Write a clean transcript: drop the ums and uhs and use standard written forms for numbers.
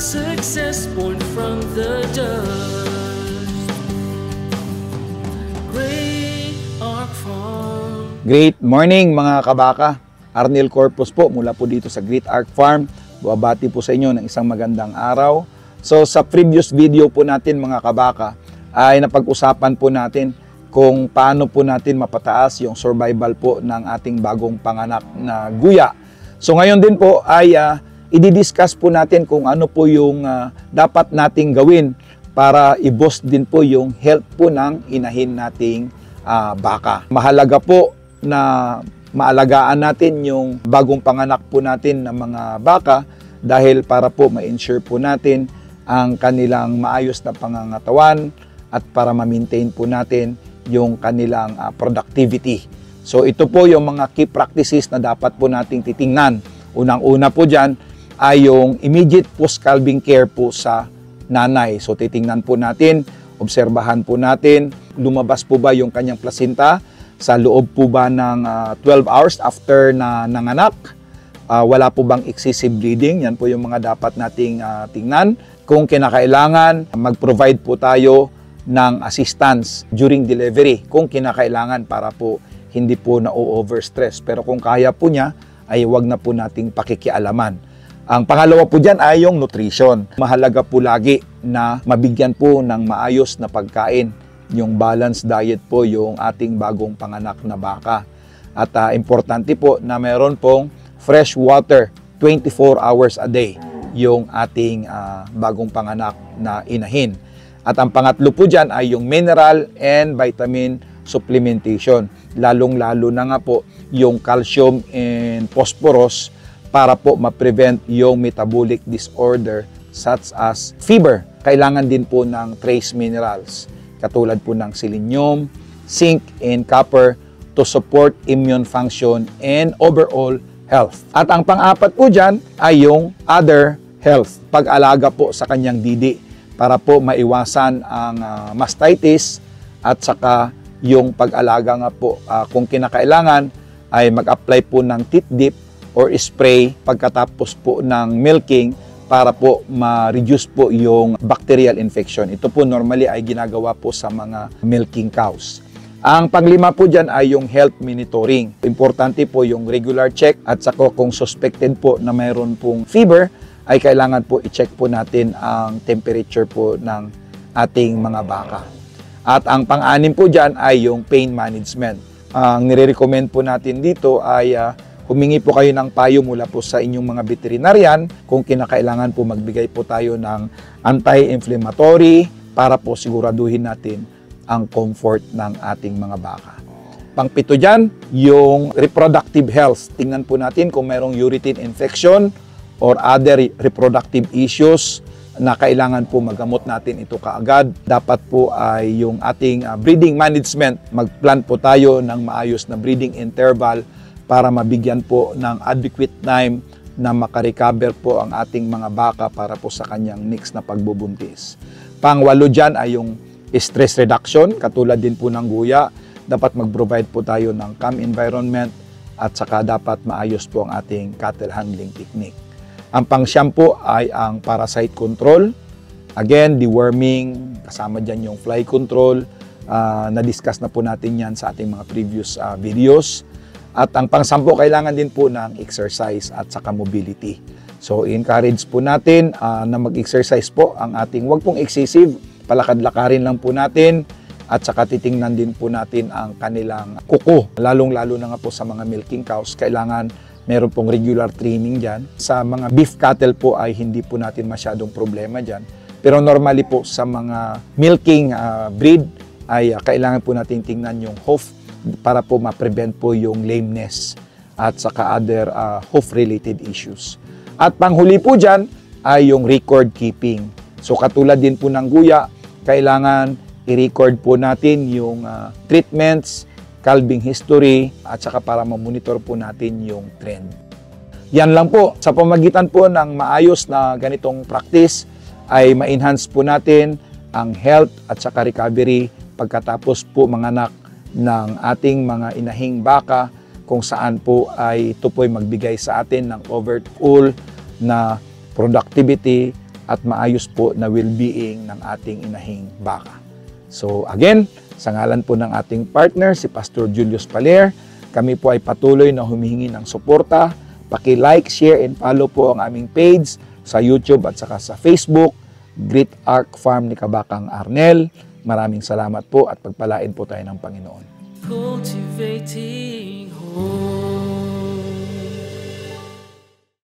Success born from the dust. Great Ark Farm. Great morning mga kabaka. Arnel Corpus po mula po dito sa Great Ark Farm. Buwabati po sa inyo ng isang magandang araw. So sa previous video po natin mga kabaka ay napag-usapan po natin kung paano po natin mapataas yung survival po ng ating bagong panganak na guya. So ngayon din po ay i-discuss po natin kung ano po yung dapat nating gawin para i-boost din po yung health po ng inahin nating baka. Mahalaga po na maalagaan natin yung bagong panganak po natin ng mga baka dahil para po ma-ensure po natin ang kanilang maayos na pangangatawan at para ma-maintain po natin yung kanilang productivity. So ito po yung mga key practices na dapat po nating titingnan. Unang-una po dyan ay yung immediate post-calving care po sa nanay. So titingnan po natin, obserbahan po natin, lumabas po ba yung kanyang placenta sa loob po ba ng 12 hours after na nanganak? Wala po bang excessive bleeding? Yan po yung mga dapat nating tingnan. Kung kinakailangan, mag-provide po tayo ng assistance during delivery kung kinakailangan para po hindi po na-overstress. Pero kung kaya po niya, ay wag na po nating pakikialaman. Ang pangalawa po dyan ay yung nutrition. Mahalaga po lagi na mabigyan po ng maayos na pagkain. Yung balanced diet po yung ating bagong panganak na baka. At importante po na meron pong fresh water 24 hours a day yung ating bagong panganak na inahin. At ang pangatlo po dyan ay yung mineral and vitamin supplementation. Lalong-lalo na nga po yung calcium and phosphorus para po ma-prevent yung metabolic disorder such as fever. Kailangan din po ng trace minerals katulad po ng selenium, zinc, and copper to support immune function and overall health. At ang pang-apat po dyan ay yung other health. Pag-alaga po sa kanyang didi para po maiwasan ang mastitis at saka yung pag-alaga nga po kung kinakailangan ay mag-apply po ng teat dip or spray pagkatapos po ng milking para po ma-reduce po yung bacterial infection. Ito po normally ay ginagawa po sa mga milking cows. Ang panglima po dyan ay yung health monitoring. Importante po yung regular check at saka kung suspected po na mayroon pong fever, ay kailangan po i-check po natin ang temperature po ng ating mga baka. At ang pang-anim po dyan ay yung pain management. Ang nire-recommend po natin dito ay humingi po kayo ng payo mula po sa inyong mga veterinarian kung kinakailangan po magbigay po tayo ng anti-inflammatory para po siguraduhin natin ang comfort ng ating mga baka. Pangpito dyan, yung reproductive health. Tingnan po natin kung mayroong urethane infection or other reproductive issues na kailangan po magamot natin ito kaagad. Dapat po ay yung ating breeding management. Mag-plan po tayo ng maayos na breeding interval para mabigyan po ng adequate time na makarecover po ang ating mga baka para po sa kanyang next na pagbubuntis. Pangwalo dyan ay yung stress reduction, katulad din po ng guya. Dapat mag-provide po tayo ng calm environment at saka dapat maayos po ang ating cattle handling technique. Ang pang-siyam po ay ang parasite control. Again, deworming, kasama dyan yung fly control. Na-discuss na po natin yan sa ating mga previous videos. At ang pang-sampo, kailangan din po ng exercise at saka mobility. So, encourage po natin na mag-exercise po ang ating, wag pong excessive, palakad-lakarin lang po natin at saka titingnan din po natin ang kanilang kuko. Lalong-lalo na nga po sa mga milking cows, kailangan meron pong regular training dyan. Sa mga beef cattle po ay hindi po natin masyadong problema dyan. Pero normally po sa mga milking breed ay kailangan po natin tingnan yung hoof para po ma-prevent po yung lameness at saka other hoof-related issues. At panghuli po dyan ay yung record keeping. So katulad din po ng guya, kailangan i-record po natin yung treatments, calving history, at saka para ma-monitor po natin yung trend. Yan lang po. Sa pamagitan po ng maayos na ganitong practice ay ma-enhance po natin ang health at saka recovery pagkatapos po manganak ng ating mga inahing baka kung saan po ay ito po'y magbigay sa atin ng overall na productivity at maayos po na well-being ng ating inahing baka. So again, sa ngalan po ng ating partner, si Pastor Julius Paler, kami po ay patuloy na humihingi ng suporta. Paki-like, share, and follow po ang aming page sa YouTube at saka sa Facebook, Great Ark Farm ni Kabakang Arnel. Maraming salamat po at pagpalain po tayo ng Panginoon. Cultivating hope.